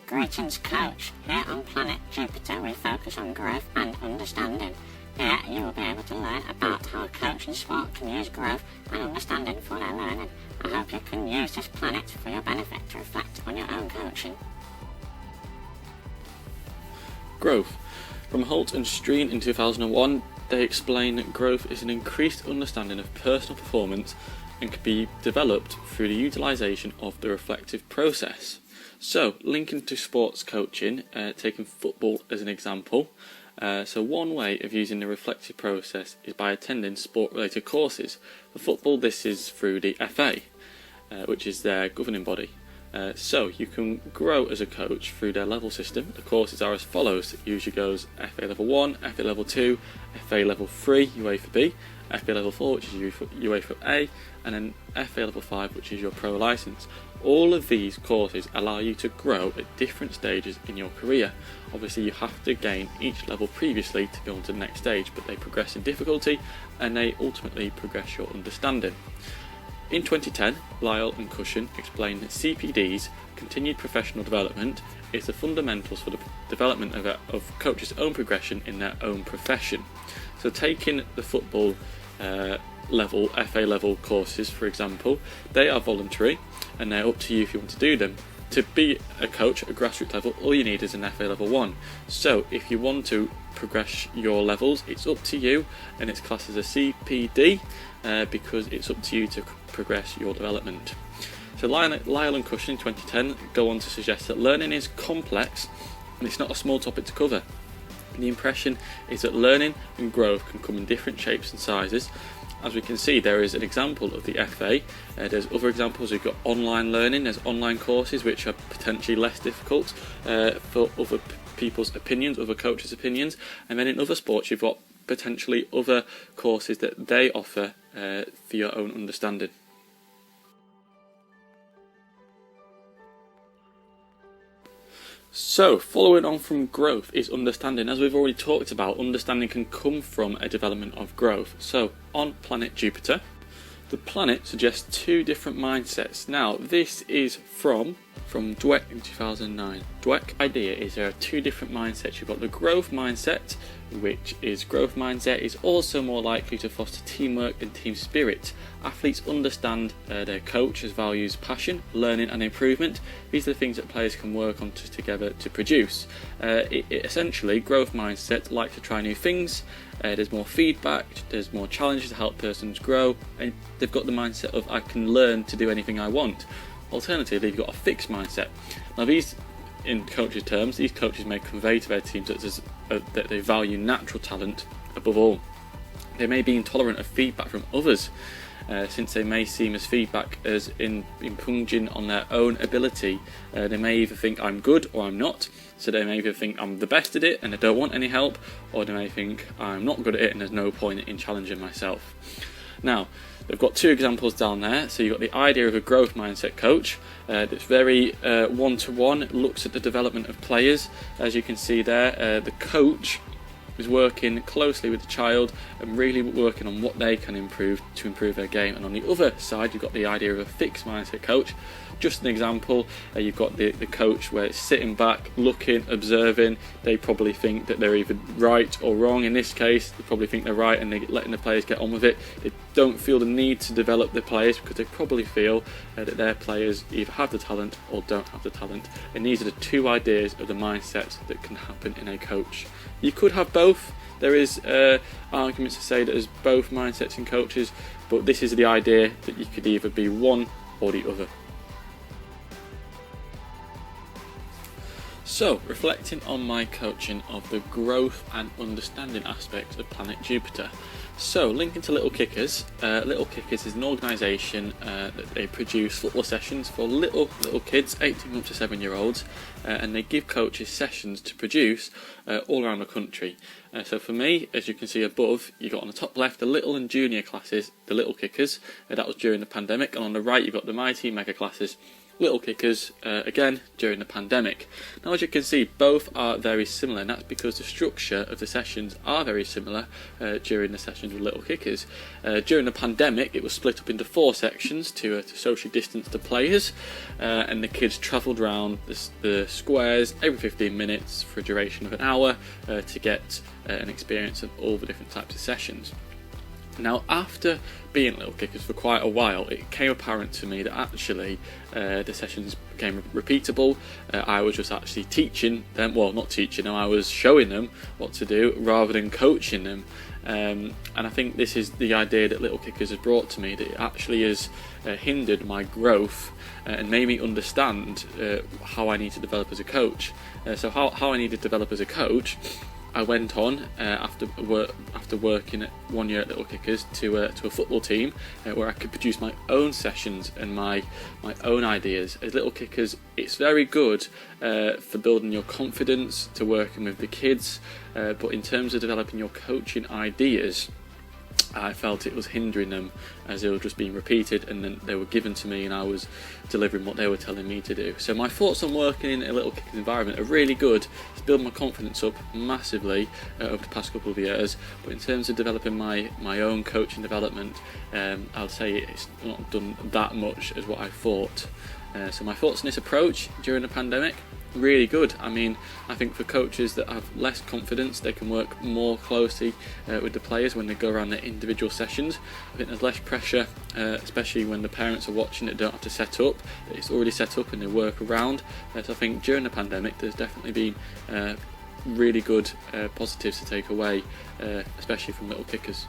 Greetings, Coach. Here on Planet Jupiter, we focus on growth and understanding. Here, you will be able to learn about how a coach in sport can use growth and understanding for their learning. I hope you can use this planet for your benefit to reflect on your own coaching. Growth. From Holt and Streen in 2001, they explain that growth is an increased understanding of personal performance and can be developed through the utilisation of the reflective process. So, linking to sports coaching, taking football as an example, so one way of using the reflective process is by attending sport-related courses. For football, this is through the FA, which is their governing body. So you can grow as a coach through their level system. The courses are as follows. It usually goes FA Level 1, FA Level 2, FA Level 3, UEFA B, FA Level 4, which is UEFA A, and then FA Level 5, which is your pro licence. All of these courses allow you to grow at different stages in your career. Obviously you have to gain each level previously to go on to the next stage, but they progress in difficulty and they ultimately progress your understanding. In 2010, Lyle and Cushion explained that CPD's continued professional development is the fundamentals for the development of coaches' own progression in their own profession. So taking the football level, FA level courses, for example, they are voluntary and they're up to you if you want to do them. To be a coach at a grassroots level, all you need is an FA Level 1. So if you want to progress your levels, it's up to you, and it's classed as a CPD because it's up to you to progress your development. So Lyle and Cushion in 2010 go on to suggest that learning is complex and it's not a small topic to cover. And the impression is that learning and growth can come in different shapes and sizes. As we can see, there is an example of the FA. There's other examples. We've got online learning. There's online courses which are potentially less difficult for other people's opinions, other coaches' opinions. And then in other sports, you've got potentially other courses that they offer for your own understanding. So, following on from growth is understanding. As we've already talked about, understanding can come from a development of growth. So, on Planet Jupiter, the planet suggests two different mindsets. Now, this is from Dweck in 2009. Dweck's idea is there are two different mindsets. You've got the growth mindset, which is growth mindset is also more likely to foster teamwork and team spirit. Athletes understand their coach's values, passion, learning and improvement. These are the things that players can work on together to produce. Essentially, growth mindset like to try new things. There's more feedback, there's more challenges to help persons grow, and they've got the mindset of I can learn to do anything I want. Alternatively, you've got a fixed mindset. Now these, in coaches' terms, these coaches may convey to their teams that they value natural talent above all. They may be intolerant of feedback from others, since they may seem as feedback as impinging on their own ability. They may either think I'm good or I'm not, so they may either think I'm the best at it and I don't want any help, or they may think I'm not good at it and there's no point in challenging myself. Now, they've got two examples down there. So you've got the idea of a growth mindset coach that's very one-to-one, looks at the development of players. As you can see there, the coach is working closely with the child and really working on what they can improve to improve their game. And on the other side, you've got the idea of a fixed mindset coach. Just an example, you've got the coach where it's sitting back, looking, observing. They probably think that they're either right or wrong. In this case, they probably think they're right and they're letting the players get on with it. They don't feel the need to develop the players because they probably feel that their players either have the talent or don't have the talent. And these are the two ideas of the mindset that can happen in a coach. You could have both. There is arguments to say that there's both mindsets in coaches, but this is the idea that you could either be one or the other. So, reflecting on my coaching of the growth and understanding aspects of Planet Jupiter. So, linking to Little Kickers. Little Kickers is an organisation that they produce football sessions for little kids, 18 months to 7-year-olds, and they give coaches sessions to produce all around the country. So for me, as you can see above, you've got on the top left the little and junior classes, the Little Kickers, that was during the pandemic, and on the right you've got the Mighty Mega classes, Little Kickers, again, during the pandemic. Now, as you can see, both are very similar, and that's because the structure of the sessions are very similar during the sessions with Little Kickers. During the pandemic, it was split up into 4 sections to socially distance the players, and the kids travelled around the squares every 15 minutes for a duration of an hour to get an experience of all the different types of sessions. Now, after being Little Kickers for quite a while, it became apparent to me that actually the sessions became repeatable. I was just actually teaching them, well, not teaching them, I was showing them what to do rather than coaching them. And I think this is the idea that Little Kickers has brought to me, that it actually has hindered my growth and made me understand how I need to develop as a coach. So how I need to develop as a coach, I went on after working at 1 year at Little Kickers to a football team where I could produce my own sessions and my own ideas. As Little Kickers, it's very good for building your confidence, to working with the kids, but in terms of developing your coaching ideas, I felt it was hindering them, as they were just being repeated and then they were given to me and I was delivering what they were telling me to do. So my thoughts on working in a Little Kickers environment are really good. It's built my confidence up massively over the past couple of years, but in terms of developing my own coaching development, I'll say it's not done that much as what I thought. So my thoughts on this approach during the pandemic, really good. I mean, I think for coaches that have less confidence, they can work more closely with the players when they go around their individual sessions. I think there's less pressure, especially when the parents are watching it, don't have to set up. It's already set up and they work around. So I think during the pandemic there's definitely been really good positives to take away, especially from Little Kickers.